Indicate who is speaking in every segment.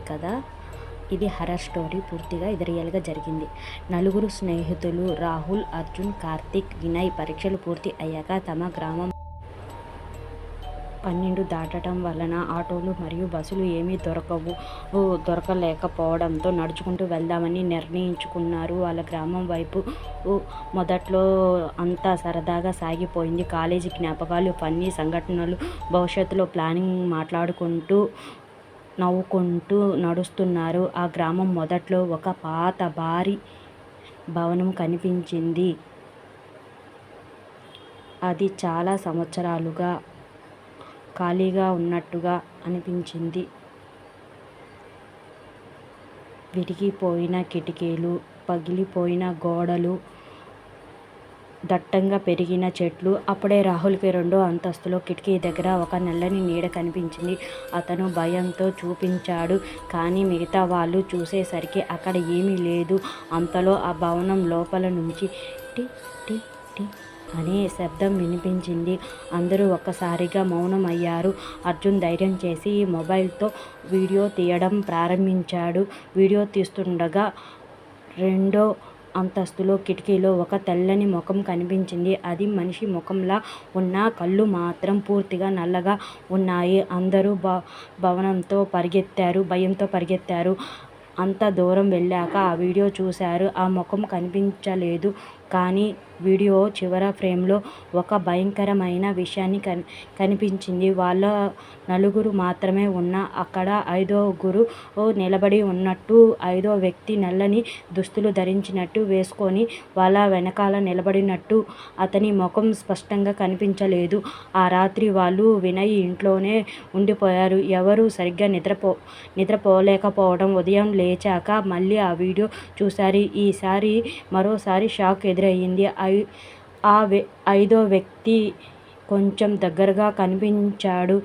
Speaker 1: కదా. ఇది horror story. పూర్తిగా ఇది రియల్గా జరిగింది. నలుగురు స్నేహితులు రాహుల్, అర్జున్, కార్తీక్, వినయ్ పరీక్షలు పూర్తి అయ్యాక తమ గ్రామం 12 దాటడం వలన ఆటోలు మరియు బస్సులు ఏమీ దొరకలేకపోవడంతో నడుచుకుంటూ వెళ్దామని నిర్ణయించుకున్నారు. వాళ్ళ గ్రామం వైపు. మొదట్లో అంతా సరదాగా సాగిపోయింది. కాలేజీ జ్ఞాపకాలు, ఫన్నీ సంఘటనలు, భవిష్యత్తులో ప్లానింగ్ మాట్లాడుకుంటూ నవ్వుకుంటూ నడుస్తున్నారు. ఆ గ్రామం మొదట్లో ఒక పాత భారీ భవనం కనిపించింది. అది చాలా సంవత్సరాలుగా ఖాళీగా ఉన్నట్టుగా అనిపించింది. విరిగిపోయిన కిటికీలు, పగిలిపోయిన గోడలు, దట్టంగా పెరిగిన చెట్లు. అప్పుడే రాహుల్కి 2వ అంతస్తులో కిటికీ దగ్గర ఒక నల్లని నీడ కనిపించింది. అతను భయంతో చూపించాడు. కానీ మిగతా వాళ్ళు చూసేసరికి అక్కడ ఏమీ లేదు. అంతలో ఆ భవనం లోపల నుంచి టి టి టి అనే శబ్దం వినిపించింది. అందరూ ఒక్కసారిగా మౌనం అయ్యారు. అర్జున్ ధైర్యం చేసి మొబైల్తో వీడియో తీయడం ప్రారంభించాడు. వీడియో తీస్తుండగా 2వ అంతస్తులో కిటికీలో ఒక తెల్లని ముఖం కనిపించింది. అది మనిషి ముఖంలా ఉన్నా కళ్ళు మాత్రం పూర్తిగా నల్లగా ఉన్నాయి. అందరూ భయంతో పరిగెత్తారు. అంత దూరం వెళ్ళాక ఆ వీడియో చూశారు. ఆ ముఖం కనిపించలేదు. కానీ వీడియో చివరి ఫ్రేమ్లో ఒక భయంకరమైన విషయాన్ని కనిపించింది. వాళ్ళ నలుగురు మాత్రమే ఉన్నా అక్కడ 5గురు నిలబడి ఉన్నట్టు, 5వ వ్యక్తి నల్లని దుస్తులు ధరించినట్టు వేసుకొని వాళ్ళ వెనకాల నిలబడినట్టు. అతని ముఖం స్పష్టంగా కనిపించలేదు. ఆ రాత్రి వాళ్ళు వినయ్ ఇంట్లోనే ఉండిపోయారు. ఎవరూ సరిగ్గా నిద్రపోలేకపోవడం. ఉదయం లేచాక మళ్ళీ ఆ వీడియో చూశారు. ఈసారి మరోసారి షాక్ ఎదురయ్యింది. 5వ వ్యక్తి కొంచెం దగ్గరగా కనిపించాడు.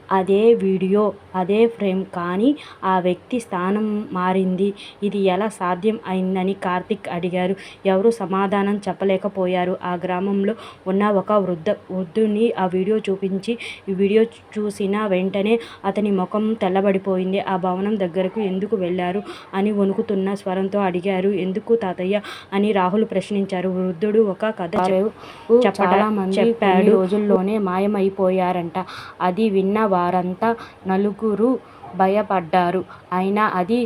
Speaker 1: అదే వీడియో, అదే ఫ్రేమ్, కానీ ఆ వ్యక్తి స్థానం మారింది. ఇది ఎలా సాధ్యం అయిందని కార్తీక్ అడిగారు. ఎవరూ సమాధానం చెప్పలేకపోయారు. ఆ గ్రామంలో ఉన్న ఒక వృద్ధుని ఆ వీడియో చూపించి, ఈ వీడియో చూసిన వెంటనే అతని ముఖం తెల్లబడిపోయింది. ఆ భవనం దగ్గరకు ఎందుకు వెళ్లారు అని వణుకుతున్న స్వరంతో అడిగారు. ఎందుకు తాతయ్య అని రాహుల్ ప్రశ్నించారు. వృద్ధుడు ఒక కథ చెప్పాడు. రోజుల్లోనే మాయమైపోయారంట. అది విన్న వారంతా నలుగురు భయపడ్డారు. అయినా అది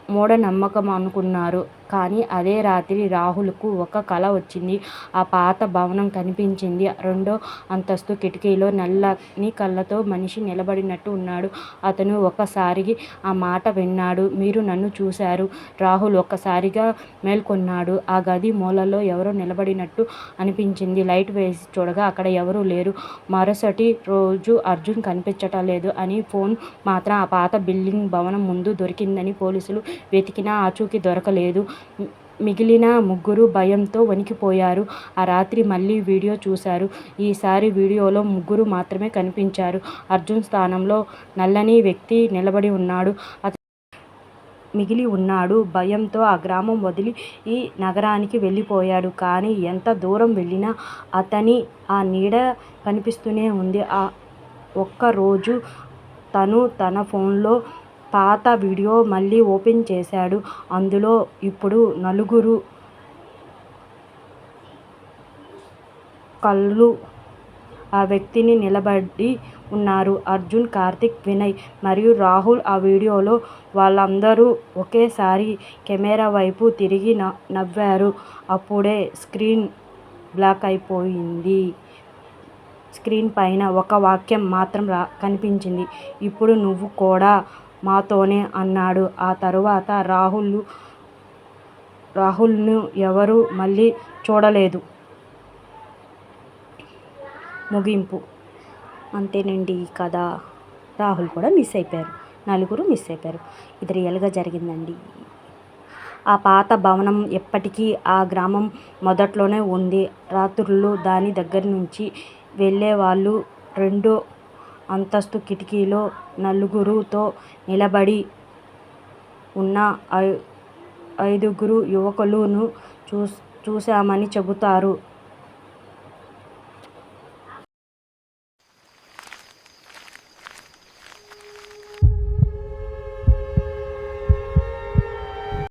Speaker 1: మూఢనమ్మకం అనుకున్నారు. కానీ అదే రాత్రి రాహుల్కు ఒక కల వచ్చింది. ఆ పాత భవనం కనిపించింది. 2వ అంతస్తు కిటికీలో నల్లని కళ్ళతో మనిషి నిలబడినట్టు ఉన్నాడు. అతను ఒక్కసారి ఆ మాట విన్నాడు. మీరు నన్ను చూశారు. రాహుల్ ఒక్కసారిగా మేల్కొన్నాడు. ఆ గది మూలలో ఎవరో నిలబడినట్టు అనిపించింది. లైట్ వేసి చూడగా అక్కడ ఎవరూ లేరు. మరుసటి రోజు అర్జున్ కనిపించటం లేదు అని ఫోన్ మాత్రం ఆ పాత బిల్డింగ్ భవనం ముందు దొరికిందని పోలీసులు వెతికినా ఆచూకీ దొరకలేదు. మిగిలిన 3 భయంతో వణికిపోయారు. ఆ రాత్రి మళ్ళీ వీడియో చూశారు. ఈసారి వీడియోలో 3 మాత్రమే కనిపించారు. అర్జున్ స్థానంలో నల్లని వ్యక్తి నిలబడి ఉన్నాడు. మిగిలి ఉన్నాడు. భయంతో ఆ గ్రామం వదిలి ఈ నగరానికి వెళ్ళిపోయాడు. కానీ ఎంత దూరం వెళ్ళినా అతని ఆ నీడ కనిపిస్తూనే ఉంది. ఆ ఒక్కరోజు తను తన ఫోన్లో పాత వీడియో మళ్ళీ ఓపెన్ చేశాడు. అందులో ఇప్పుడు 4 కళ్ళు ఆ వ్యక్తిని నిలబడి ఉన్నారు. అర్జున్, కార్తీక్, వినయ్ మరియు రాహుల్. ఆ వీడియోలో వాళ్ళందరూ ఒకేసారి కెమెరా వైపు తిరిగి నవ్వారు. అప్పుడే స్క్రీన్ బ్లాక్ అయిపోయింది. స్క్రీన్ పైన ఒక వాక్యం మాత్రం కనిపించింది. ఇప్పుడు నువ్వు కూడా మాతోనే అన్నాడు. ఆ తరువాత రాహుల్ను ఎవరూ మళ్ళీ చూడలేదు. ముగింపు. అంతేనండి ఈ కథ. రాహుల్ కూడా మిస్ అయిపోయారు. నలుగురు మిస్ అయిపోయారు. ఇది రియల్గా జరిగిందండి. ఆ పాత భవనం ఎప్పటికీ ఆ గ్రామం మొదట్లోనే ఉంది. రాత్రుళ్ళు దాని దగ్గర నుంచి వెళ్ళేవాళ్ళు. 2వ అంతస్తు కిటికీలో నలుగురుతో నిలబడి ఉన్న 5గురు యువకులను చూశామని చెబుతారు.